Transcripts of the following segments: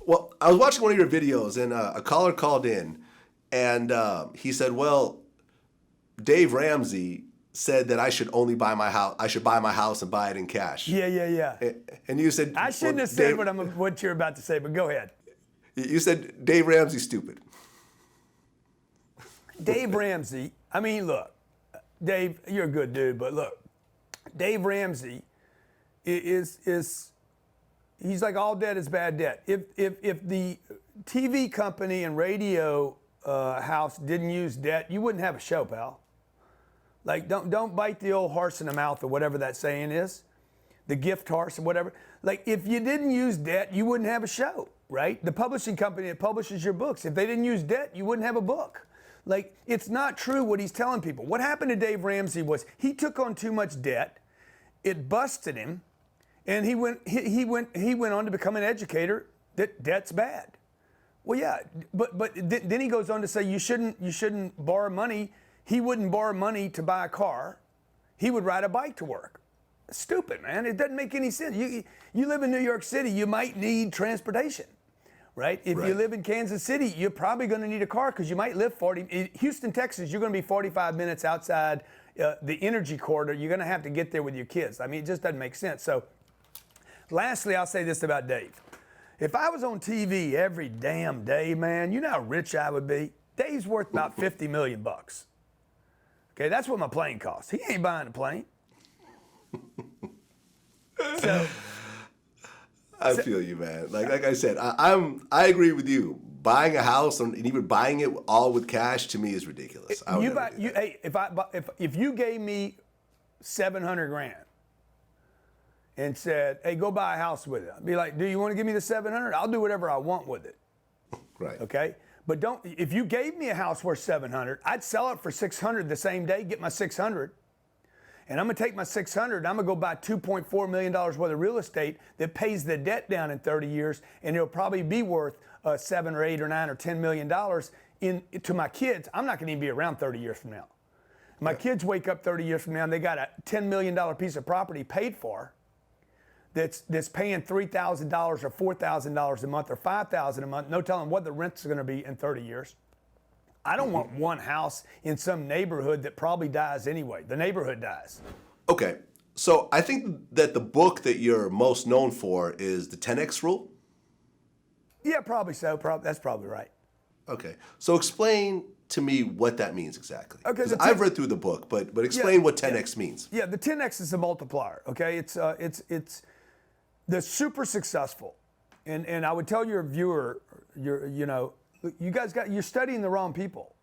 Well, I was watching one of your videos, and a caller called in, and he said, "Well, Dave Ramsey said that I should only buy my house. I should buy my house and buy it in cash." Yeah. And you said, I shouldn't have said what you're about to say, but go ahead. You said Dave Ramsey's stupid. Dave Ramsey, I mean, look, Dave, you're a good dude, but look, Dave Ramsey is he's like all debt is bad debt. If the TV company and radio house didn't use debt, you wouldn't have a show, pal. Like, don't bite the old horse in the mouth or whatever that saying is, the gift horse or whatever. Like, if you didn't use debt, you wouldn't have a show, right? The publishing company that publishes your books, if they didn't use debt, you wouldn't have a book. Like, it's not true what he's telling people. What happened to Dave Ramsey was he took on too much debt, it busted him, and he went on to become an educator that debt's bad. Well, yeah, but then he goes on to say you shouldn't borrow money. He wouldn't borrow money to buy a car. He would ride a bike to work. Stupid, man. It doesn't make any sense. You live in New York City, you might need transportation, right? If you live in Kansas City, you're probably going to need a car because you might live in Houston, Texas, you're going to be 45 minutes outside the energy corridor. You're going to have to get there with your kids. I mean, it just doesn't make sense. So, lastly, I'll say this about Dave. If I was on TV every damn day, man, you know how rich I would be? Dave's worth about 50 million bucks. Okay, that's what my plane costs. He ain't buying a plane. I feel you, man. Like I said, I agree with you. Buying a house and even buying it all with cash to me is ridiculous. If you gave me $700,000 and said, "Hey, go buy a house with it," I'd be like, "Do you want to give me the $700,000? I'll do whatever I want with it." Right. Okay. But if you gave me a house worth $700,000, I'd sell it for $600,000 the same day, get my $600,000. And I'm going to take my $600,000 and I'm going to go buy $2.4 million worth of real estate that pays the debt down in 30 years, and it'll probably be worth $7 or $8 or $9 or $10 million to my kids. I'm not going to even be around 30 years from now. My kids wake up 30 years from now and they got a $10 million piece of property paid for that's paying $3,000 or $4,000 a month or $5,000 a month, no telling what the rent's going to be in 30 years. I don't want one house in some neighborhood that probably dies anyway. The neighborhood dies. Okay, so I think that the book that you're most known for is the 10X Rule? Yeah, probably so. That's probably right. Okay, so explain to me what that means exactly. Okay, I've read through the book, but explain what 10X means. Yeah, the 10X is a multiplier, okay? It's the super successful. And I would tell your viewer, you're studying the wrong people.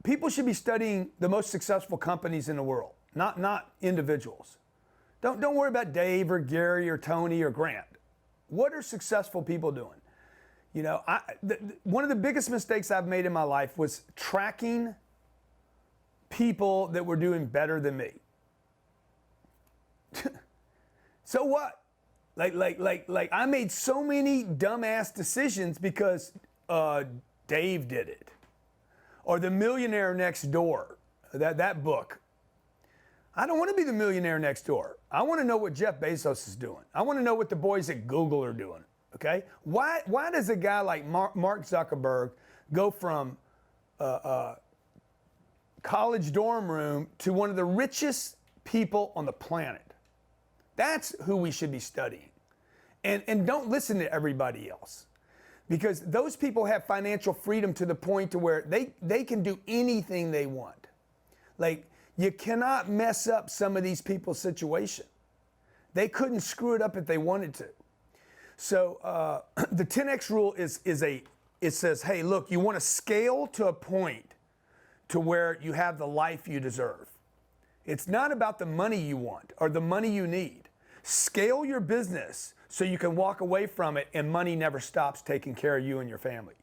People should be studying the most successful companies in the world, not individuals. Don't worry about Dave or Gary or Tony or Grant. What are successful people doing? One of the biggest mistakes I've made in my life was tracking people that were doing better than me. So what? Like I made so many dumbass decisions because Dave did it, or The Millionaire Next Door, that book. I don't want to be the millionaire next door. I want to know what Jeff Bezos is doing. I want to know what the boys at Google are doing. Okay? Why does a guy like Mark Zuckerberg go from college dorm room to one of the richest people on the planet? That's who we should be studying. And don't listen to everybody else. Because those people have financial freedom to the point to where they can do anything they want. Like, you cannot mess up some of these people's situation. They couldn't screw it up if they wanted to. So the 10X rule it says, hey, look, you want to scale to a point to where you have the life you deserve. It's not about the money you want or the money you need. Scale your business so you can walk away from it and money never stops taking care of you and your family.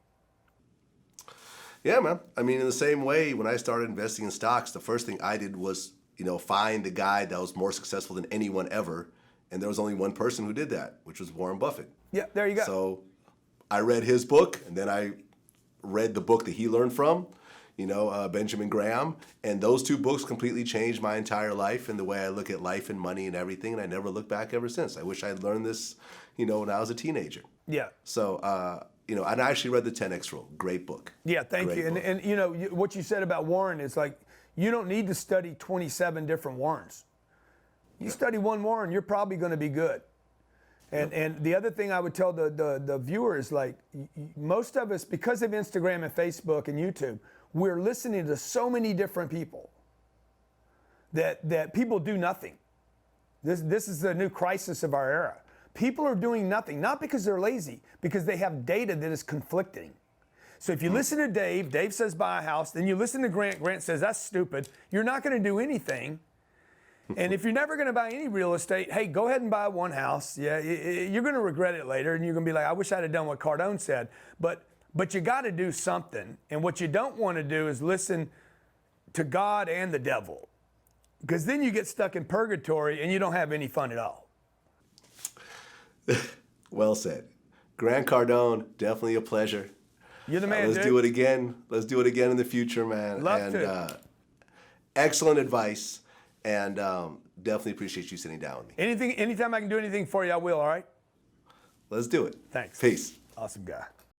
Yeah, man. I mean, in the same way, when I started investing in stocks, the first thing I did was, find the guy that was more successful than anyone ever. And there was only one person who did that, which was Warren Buffett. Yeah, there you go. So I read his book, and then I read the book that he learned from. Benjamin Graham. And those two books completely changed my entire life and the way I look at life and money and everything. And I never looked back ever since. I wish I'd learned this, when I was a teenager. Yeah. So, and I actually read the 10X Rule. Great book. Yeah, thank Great you. book. And what you said about Warren is like, you don't need to study 27 different Warrens. You study one Warren, you're probably going to be good. And the other thing I would tell the viewer is like, most of us, because of Instagram and Facebook and YouTube, we're listening to so many different people that people do nothing. This is the new crisis of our era. People are doing nothing, not because they're lazy, because they have data that is conflicting. So if you listen to Dave says buy a house, then you listen to Grant says that's stupid, you're not going to do anything. And if you're never going to buy any real estate, hey, go ahead and buy one house. Yeah, you're going to regret it later, and you're going to be like, I wish I'd have done what Cardone said. But you got to do something. And what you don't want to do is listen to God and the devil, because then you get stuck in purgatory and you don't have any fun at all. Well said. Grant Cardone, definitely a pleasure. You're the man, Let's dude. do it again. Let's do it again in the future, man. Love to. Excellent advice, and definitely appreciate you sitting down with me. Anytime I can do anything for you, I will, all right? Let's do it. Thanks. Peace. Awesome guy.